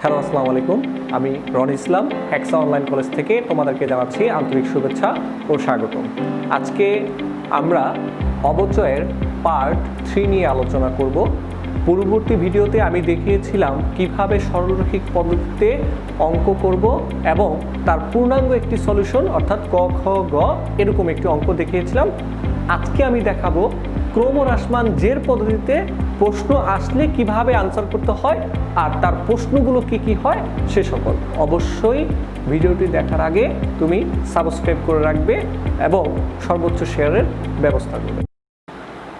Hello, আসসালামু আলাইকুম। আমি রন ইসলাম, হেক্সা অনলাইন কলেজ থেকে তোমাদেরকে জানাচ্ছি আন্তরিক শুভেচ্ছা ও স্বাগতম। আজকে আমরা অবচয়ের পার্ট 3 নিয়ে আলোচনা করব। পূর্ববর্তী ভিডিওতে আমি দেখিয়েছিলাম কিভাবে সরলরৈখিক পদ্ধতিতে অঙ্ক করব এবং তার পূর্ণাঙ্গ একটি সলিউশন অর্থাৎ ক, খ, গ এরকম একটি অঙ্ক দেখিয়েছিলাম। আজকে আমি দেখাবো ক্রমহ্রাসমান জের পদ্ধতিতে প্রশ্ন আসলে কিভাবে আনসার করতে হয় আর তার প্রশ্নগুলো কি হয় সে সকল। অবশ্যই ভিডিওটি দেখার আগে তুমি সাবস্ক্রাইব করে রাখবে এবং সর্বোচ্চ শেয়ারের ব্যবস্থা করবে।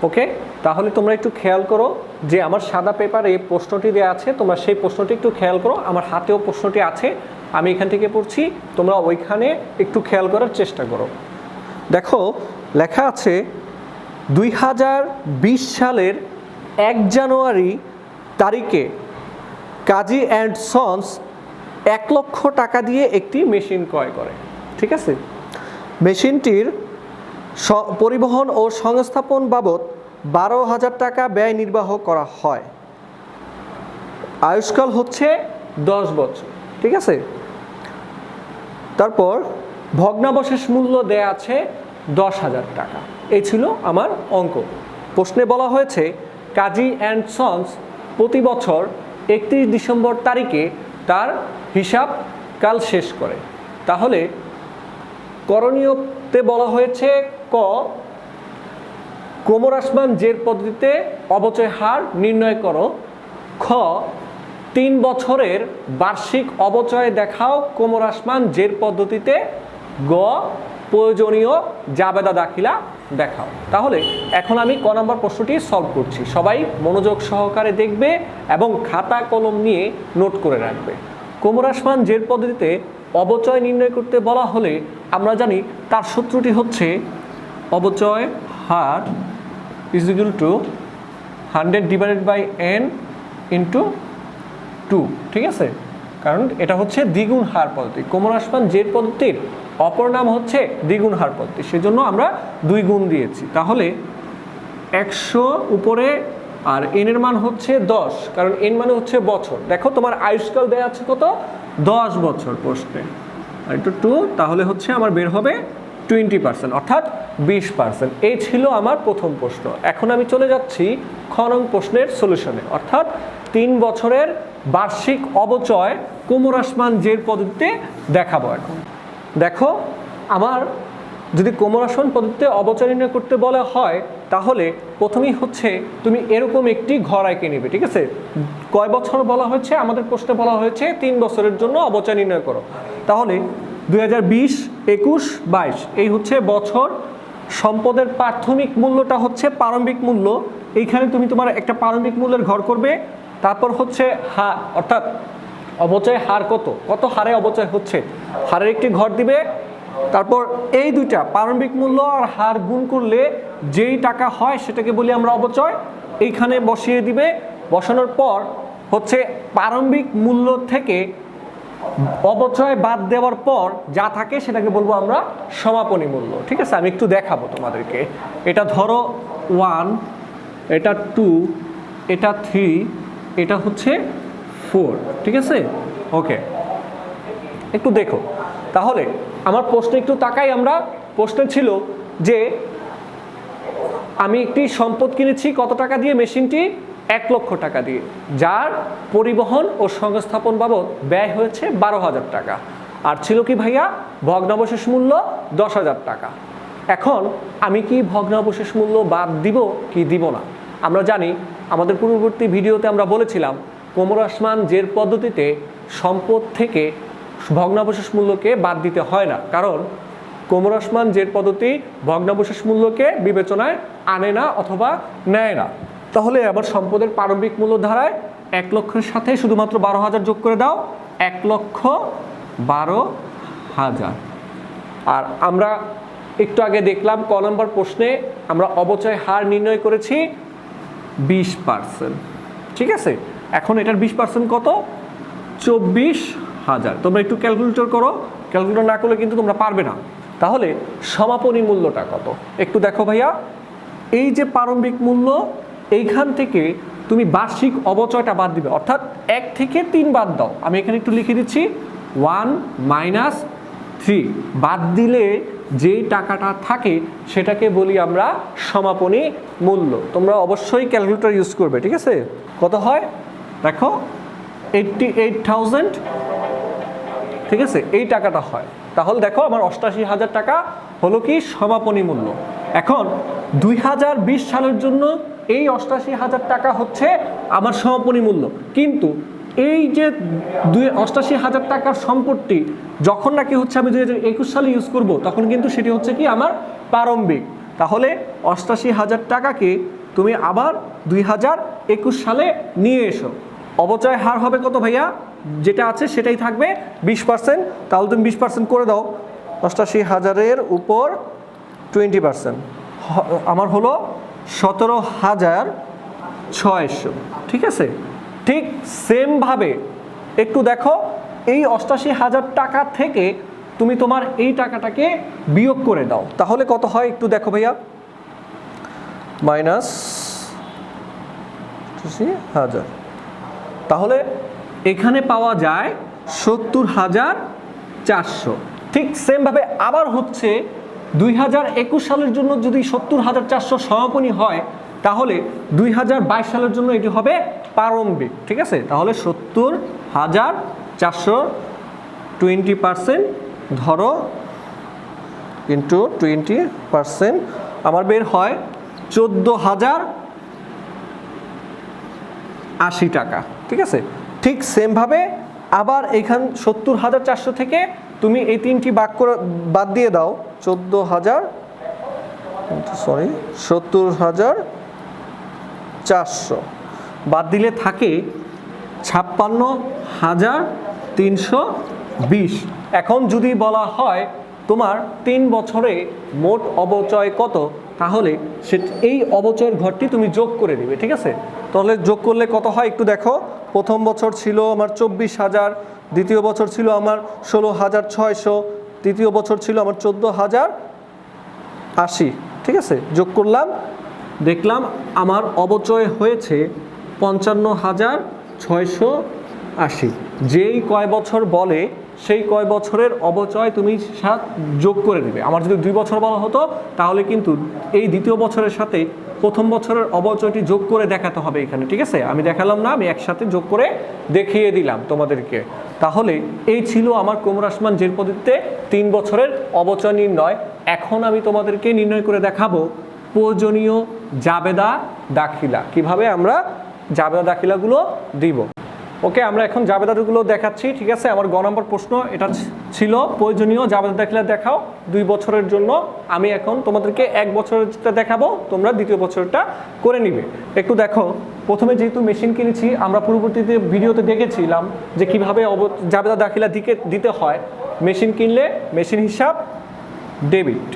ওকে, তাহলে তোমরা একটু খেয়াল করো যে আমার সাদা পেপারে প্রশ্নটি দেওয়া আছে, তোমরা সেই প্রশ্নটি একটু খেয়াল করো। আমার হাতেও প্রশ্নটি আছে, আমি এখান থেকে পড়ছি, তোমরা ওইখানে একটু খেয়াল করার চেষ্টা করো। দেখো, লেখা আছে 2020 সালের 1 জানুয়ারি তারিখে কাজী অ্যান্ড সন্স 1 লক্ষ টাকা দিয়ে একটি মেশিন ক্রয় করে। ঠিক আছে, মেশিনটির পরিবহন ও সংস্থাপন বাবদ 12,000 টাকা ব্যয় নির্বাহ করা হয়। আয়ুষ্কাল হচ্ছে 10 বছর। ঠিক আছে, তারপর ভগ্নাবশেষ মূল্য দেয়া আছে 10,000 টাকা। এই ছিল আমার অঙ্ক। প্রশ্নে বলা হয়েছে কাজী অ্যান্ড সন্স প্রতি বছর 31 ডিসেম্বর তারিখে তার হিসাব কাল শেষ করে। তাহলে করণীয়তে বলা হয়েছে ক, ক্রমহ্রাসমান জের পদ্ধতিতে অবচয় হার নির্ণয় করো। খ, 3 বছরের বার্ষিক অবচয় দেখাও ক্রমহ্রাসমান জের পদ্ধতিতে। গ, প্রয়োজনীয় জাবেদা দাখিলা দেখাও। তাহলে এখন আমি ক নম্বর প্রশ্নটি সলভ করছি। সবাই মনোযোগ সহকারে দেখবে এবং খাতা কলম নিয়ে নোট করে রাখবে। ক্রমহ্রাসমান জের পদ্ধতিতে অবচয় নির্ণয় করতে বলা হলে আমরা জানি তার সূত্রটি হচ্ছে অবচয় her is equal to 100/n × 2। ঠিক আছে, কারণ এটা হচ্ছে দ্বিগুণ হার পদ্ধতি। ক্রমহ্রাসমান জের পদ্ধতির অপর নাম হচ্ছে দ্বিগুণ হার পদ্ধতি, সেজন্য আমরা 2 গুণ দিয়েছি। তাহলে 100 উপরে আর n এর মান হচ্ছে 10, কারণ n মানে হচ্ছে বছর। দেখো তোমার আয়ুষ্কাল দেওয়া আছে কত, 10 বছর প্রশ্নে, আর একটু 2, তাহলে হচ্ছে আমার বের হবে 20%, অর্থাৎ 20%। এই ছিল আমার প্রথম প্রশ্ন। এখন আমি চলে যাচ্ছি খ নং প্রশ্নের সলিউশনে, অর্থাৎ 3 বছরের বার্ষিক অবচয় ক্রমহ্রাসমান জের পদ্ধতিতে দেখাবো। এখন দেখো, আমার যদি ক্রমহ্রাসমান পদ্ধতিতে অবচয় নির্ণয় করতে বলা হয় তাহলে প্রথমেই হচ্ছে তুমি এরকম একটি ঘর এঁকে নেবে। ঠিক আছে, কয় বছর বলা হয়েছে, আমাদের প্রশ্নে বলা হয়েছে 3 বছরের জন্য অবচয় নির্ণয় করো। তাহলে 2020, 21, 22 এই হচ্ছে বছর। সম্পদের প্রাথমিক মূল্যটা হচ্ছে প্রারম্ভিক মূল্য, এইখানে তুমি তোমার একটা প্রারম্ভিক মূল্যের ঘর করবে। তারপর হচ্ছে হার, অর্থাৎ অবচয় হার কত হারে অবচয় হচ্ছে, হারের একটি ঘর দিবে। তারপর এই দুইটা প্রারম্ভিক মূল্য আর হার গুণ করলে যেই টাকা হয় সেটাকে বলি আমরা অবচয়। এইখানে বসিয়ে দিবে। বসানোর পর হচ্ছে প্রারম্ভিক মূল্য থেকে অবচয় বাদ দেওয়ার পর যা থাকে সেটাকে বলবো আমরা সমাপনী মূল্য। ঠিক আছে, আমি একটু দেখাবো তোমাদেরকে। এটা ধরো 1, এটা 2, এটা 3, এটা হচ্ছে 4। ঠিক আছে, ওকে, একটু দেখো। তাহলে আমার প্রশ্ন একটু তাকাই আমরা। প্রশ্ন ছিল যে আমি একটি সম্পদ কিনেছি কত টাকা দিয়ে, মেশিনটি 1 লক্ষ টাকা দিয়ে, যার পরিবহন ও সংস্থাপন বাবদ ব্যয় হয়েছে 12,000 টাকা। আর ছিল কি ভাইয়া, ভগ্নাবশেষ মূল্য 10,000 টাকা। এখন আমি কি ভগ্নাবশেষ মূল্য বাদ দিব কি দিব না? আমরা জানি আমাদের পূর্ববর্তী ভিডিওতে আমরা বলেছিলাম ক্রমহ্রাসমান জের পদ্ধতিতে সম্পদ থেকে ভগ্নাবশেষ মূল্যকে বাদ দিতে হয় না, কারণ ক্রমহ্রাসমান জের পদ্ধতি ভগ্নাবশেষ মূল্যকে বিবেচনায় আনে না অথবা নেয় না। তাহলে আবার সম্পদের প্রারম্ভিক মূল্য ধারায় 1 লক্ষের সাথে শুধুমাত্র 12,000 যোগ করে দাও, 1,12,000। আর আমরা একটু আগে দেখলাম ক নম্বর প্রশ্নে আমরা অবচয় হার নির্ণয় করেছি 20%। ঠিক আছে, এখন এটার 20% কত, 24,000। তোমরা একটু ক্যালকুলেটর করো, ক্যালকুলেটর না করলে কিন্তু তোমরা পারবে না। তাহলে সমাপনী মূল্যটা কত একটু দেখো ভাইয়া। এই যে প্রারম্ভিক মূল্য, এইখান থেকে তুমি বার্ষিক অবচয়টা বাদ দিবে, অর্থাৎ 1 থেকে 3 বাদ দাও। আমি এখানে একটু লিখে দিচ্ছি 1 - 3 বাদ দিলে যে টাকাটা থাকে সেটাকে বলি আমরা সমাপনী মূল্য। তোমরা অবশ্যই ক্যালকুলেটর ইউজ করবে, ঠিক আছে? কত হয় দেখো, 88,000, ঠিক আছে, এই টাকাটা হয়। তাহলে দেখো আমার 88,000 টাকা হলো কি সমাপনী মূল্য। এখন 2020 সালের জন্য এই 88,000 টাকা হচ্ছে আমার সমাপনী মূল্য, কিন্তু এই যে 88,000 টাকার সম্পত্তি যখন নাকি হচ্ছে আমি 2021 সালে ইউজ করব, তখন কিন্তু সেটি হচ্ছে কি আমার প্রারম্ভিক। তাহলে 88,000 টাকাকে তুমি আবার 2021 সালে নিয়ে এসো। অবচয় হার হবে কত ভাইয়া? যেটা আছে সেটাই থাকবে 20%। তাহলে তুমি 20% করে দাও, 88,000-এর উপর 20%, আমার হলো 17,600, ঠিক আছে? ঠিক সেমভাবে একটু দেখো, এই 88,000 টাকা থেকে তুমি তোমার এই টাকাটাকে বিয়োগ করে দাও, তাহলে কত হয় একটু দেখো ভাইয়া। -80,000, তাহলে এখানে পাওয়া যায় 70,400। ঠিক সেমভাবে আবার হচ্ছে 2021 সালের জন্য যদি 70,400 সমাপনী হয়, তাহলে 2022 সালের জন্য এটি হবে প্রারম্ভিক, ঠিক আছে? তাহলে 70,400 20% ধরো ইন্টু 20%, আমার বের হয় 14,080 টাকা, ঠিক আছে? ঠিক সেমভাবে আবার এইখান 70,400 থেকে তুমি এই 3টি বাদ দিয়ে দাও, 70,400 বাদ দিলে থাকে 56,320। এখন যদি বলা হয় তোমার 3 বছরে মোট অবচয় কত, তাহলে এই অবচয়ের ঘরটি তুমি যোগ করে দিবে, ঠিক আছে? তাহলে যোগ করলে কত হয় একটু দেখো। প্রথম বছর ছিল আমার 24,000, দ্বিতীয় বছর ছিল আমার 16,600, তৃতীয় বছর ছিল আমার 14,080, ঠিক আছে? যোগ করলাম, দেখলাম আমার অবচয় হয়েছে 55,680। যেই কয় বছর বলে সেই কয় বছরের অবচয় তুমি যোগ করে দিবে। আমার যদি 2 বছর বলা হতো, তাহলে কিন্তু এই দ্বিতীয় বছরের সাথে প্রথম বছরের অবচয়টি যোগ করে দেখাতে হবে এখানে, ঠিক আছে? আমি দেখালাম না, আমি একসাথে যোগ করে দেখিয়ে দিলাম তোমাদেরকে। তাহলে এই ছিল আমার কোমর আসমান জের পদ্ধতিতে 3 বছরের অবচয় নির্ণয়। এখন আমি তোমাদেরকে নির্ণয় করে দেখাবো প্রয়োজনীয় জাবেদা দাখিলা, কিভাবে আমরা জাবেদা দাখিলাগুলো দিব। ওকে, আমরা এখন জাবেদাগুলো দেখাচ্ছি, ঠিক আছে? আমার গ নম্বর প্রশ্ন এটা ছিল প্রয়োজনীয় জাবেদা দাখিলা দেখাও 2 বছরের জন্য। আমি এখন তোমাদেরকে 1 বছরেরটা দেখাবো, তোমরা দ্বিতীয় বছরটা করে নিবে। একটু দেখো, প্রথমে যেহেতু মেশিন কিনেছি, আমরা পূর্ববর্তীতে ভিডিওতে দেখেছিলাম যে কিভাবে জাবেদা দাখিলা দিতে হয়। মেশিন কিনলে মেশিন হিসাব ডেবিট,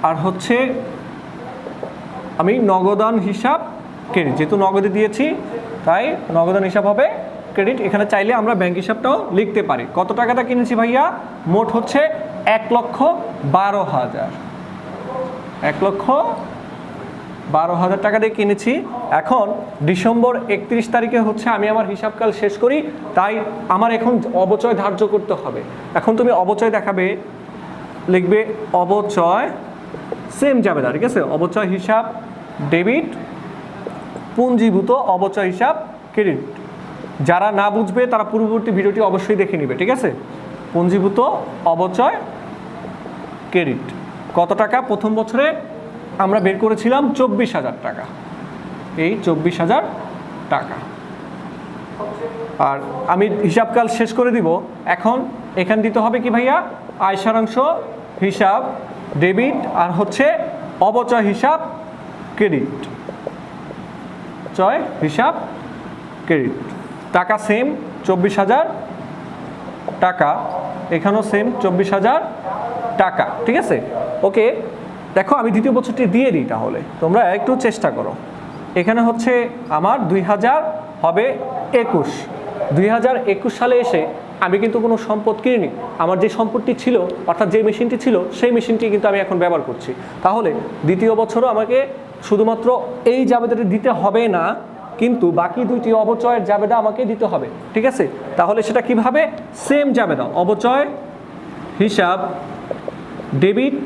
আর হচ্ছে আমি নগদান হিসাব ক্রেডিট, যেহেতু নগদে দিয়েছি তাই নগদান হিসাব হবে ক্রেডিট। এখানে চাইলে আমরা ব্যাংক হিসাবটাও লিখতে পারি। কত টাকাটা কিনেছি ভাইয়া? মোট হচ্ছে 1,12,000, 1,12,000 টাকা দিয়ে কিনেছি। এখন ডিসেম্বর 31 তারিখে হচ্ছে আমি আমার হিসাবকাল শেষ করি, তাই আমার এখন অবচয় ধার্য করতে হবে। এখন তুমি অবচয় দেখাবে, লিখবে অবচয়, সেম জাবেদা, ঠিক আছে? অবচয় হিসাব ডেবিট, পুঞ্জীভূত অবচয় হিসাব ক্রেডিট। যারা না বুঝবে তারা পূর্ববর্তী ভিডিওটি অবশ্যই দেখে নিবে, ঠিক আছে? পুঞ্জীভূত অবচয় ক্রেডিট কত টাকা? প্রথম বছরে আমরা বের করেছিলাম 24,000 টাকা, এই 24,000 টাকা। আর আমি হিসাবকাল শেষ করে দিব। এখন এখানে দিতে হবে কি ভাইয়া? আয় সারাংশ হিসাব ডেবিট, আর হচ্ছে অবচয় হিসাব ক্রেডিট, হিসাব ক্রেডিট। টাকা সেম 24,000 টাকা, এখানেও সেম 24,000 টাকা, ঠিক আছে? ওকে, দেখো আমি দ্বিতীয় বছরটি দিয়ে দিই, তাহলে তোমরা একটু চেষ্টা করো। এখানে হচ্ছে আমার 2000 হবে 21, 2021 সালে এসে আমি কিন্তু কোনো সম্পদ কিনিনি। আমার যে সম্পদটি ছিল, অর্থাৎ যে মেশিনটি ছিল, সেই মেশিনটি কিন্তু আমি এখন ব্যবহার করছি। তাহলে দ্বিতীয় বছরও আমাকে শুধুমাত্র এই জাবেদাটা দিতে হবে না, কিন্তু বাকি দুইটি অবচয়ের জাবেদা আমাকে দিতে হবে, ঠিক আছে? তাহলে সেটা কিভাবে? সেম জাবেদা, অবচয় হিসাব ডেবিট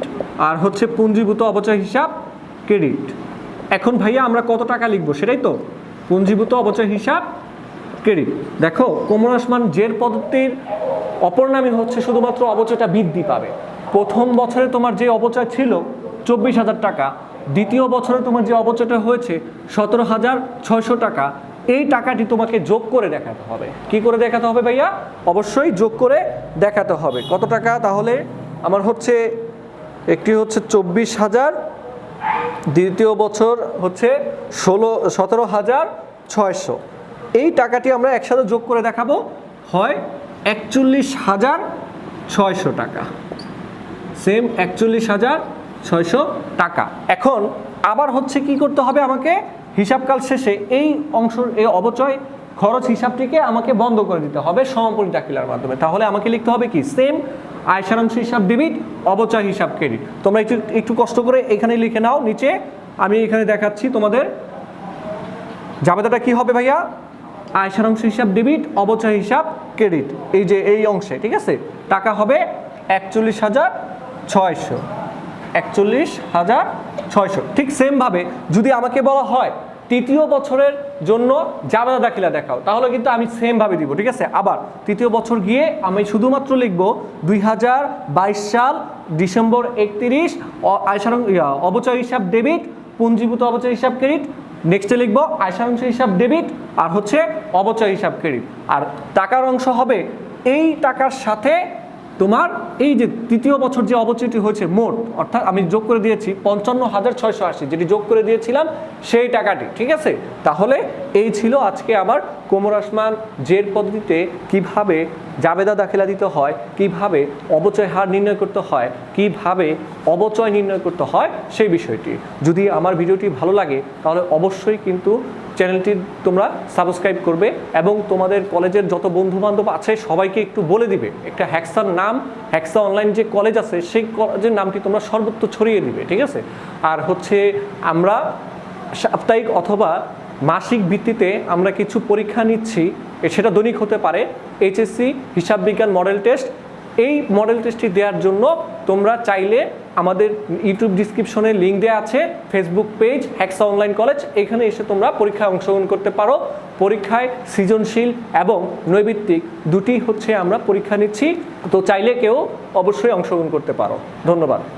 আর হচ্ছে পুঞ্জীভূত অবচয় হিসাব ক্রেডিট। এখন ভাইয়া আমরা কত টাকা লিখবো সেটাই তো, পুঞ্জীভূত অবচয় হিসাব ক্রেডিট। দেখো ক্রমহ্রাসমান জের পদ্ধতির অপর নামই হচ্ছে শুধুমাত্র অবচয়টা বৃদ্ধি পাবে। প্রথম বছরে তোমার যে অবচয় ছিল 24,000 টাকা, দ্বিতীয় বছরে তোমার যে অবচয়টা হয়েছে 17,600 টাকা, এই টাকাটি তোমাকে যোগ করে দেখাতে হবে। কি করে দেখাতে হবে ভাইয়া? অবশ্যই যোগ করে দেখাতে হবে। কত টাকা? তাহলে আমার হচ্ছে একটি হচ্ছে 24,000, দ্বিতীয় বছর হচ্ছে 17,600। এই টাকাটি আমরা একসাথে যোগ করে দেখাবো, হয় 41,600 টাকা, সেম 41,600 টাকা। এখন আবার হচ্ছে কি করতে হবে আমাকে? হিসাবকাল শেষে এই অংশ, এই অবচয় খরচ হিসাবটিকে আমাকে বন্ধ করে দিতে হবে সমাপনী দাখিলার মাধ্যমে। তাহলে আমাকে লিখতে হবে কি? সেম আয় সারাংশ হিসাব ডেবিট, অবচয় হিসাব ক্রেডিট। তোমরা একটু কষ্ট করে এখানে লিখে নাও নিচে, আমি এখানে দেখাচ্ছি তোমাদের। জাবেদাটা কি হবে ভাইয়া? আয় সারাংশ হিসাব ডেবিট, অবচয় হিসাব ক্রেডিট, এই যে এই অংশে, ঠিক আছে? টাকা হবে 41,600, 41,600। ঠিক সেমভাবে যদি আমাকে বলা হয় তৃতীয় বছরের জন্য জাবেদা দাখিলা দেখাও, তাহলে কিন্তু আমি সেমভাবে দিব, ঠিক আছে? আবার তৃতীয় বছর গিয়ে আমি শুধুমাত্র লিখব 2022 সাল ডিসেম্বর 31 অবচয় হিসাব ডেবিট, পুঞ্জীভূত অবচয় হিসাব ক্রেডিট। নেক্সটে লিখব আয় সারাংশ হিসাব ডেবিট আর হচ্ছে অবচয় হিসাব ক্রেডিট। আর টাকার অংশ হবে এই টাকার সাথে তোমার এই যে তৃতীয় বছর যে অবচয়টি হয়েছে মোট, অর্থাৎ আমি যোগ করে দিয়েছি 55,680, যেটি যোগ করে দিয়েছিলাম সেই টাকাটি, ঠিক আছে? তাহলে এই ছিল আজকে আমার ক্রমহ্রাসমান জের পদ্ধতিতে কিভাবে জাবেদা দাখিলা দিতে হয়, কিভাবে অবচয় হার নির্ণয় করতে হয়, কিভাবে অবচয় নির্ণয় করতে হয় সেই বিষয়টি। যদি আমার ভিডিওটি ভালো লাগে তাহলে অবশ্যই কিন্তু চ্যানেলটি তোমরা সাবস্ক্রাইব করবে এবং তোমাদের কলেজের যত বন্ধু বান্ধব আছে সবাইকে একটু বলে দিবে। একটা হ্যাক্সার নাম, হ্যাক্সা অনলাইন যে কলেজ আছে সেই কলেজের নামটি তোমরা সর্বত্র ছড়িয়ে দিবে, ঠিক আছে? আর হচ্ছে আমরা সাপ্তাহিক অথবা মাসিক ভিত্তিতে আমরা কিছু পরীক্ষা নিচ্ছি, সেটা দৈনিক হতে পারে। এইচএসসি হিসাব বিজ্ঞান মডেল টেস্ট, এই মডেল টেস্টটি দেওয়ার জন্য তোমরা চাইলে আমাদের ইউটিউব ডিসক্রিপশনে লিঙ্ক দেওয়া আছে, ফেসবুক পেজ হ্যাক্সা অনলাইন কলেজ, এখানে এসে তোমরা পরীক্ষায় অংশগ্রহণ করতে পারো। পরীক্ষায় সৃজনশীল এবং নৈর্ভিত্তিক দুটি হচ্ছে আমরা পরীক্ষা নিচ্ছি, তো চাইলে কেউ অবশ্যই অংশগ্রহণ করতে পারো। ধন্যবাদ।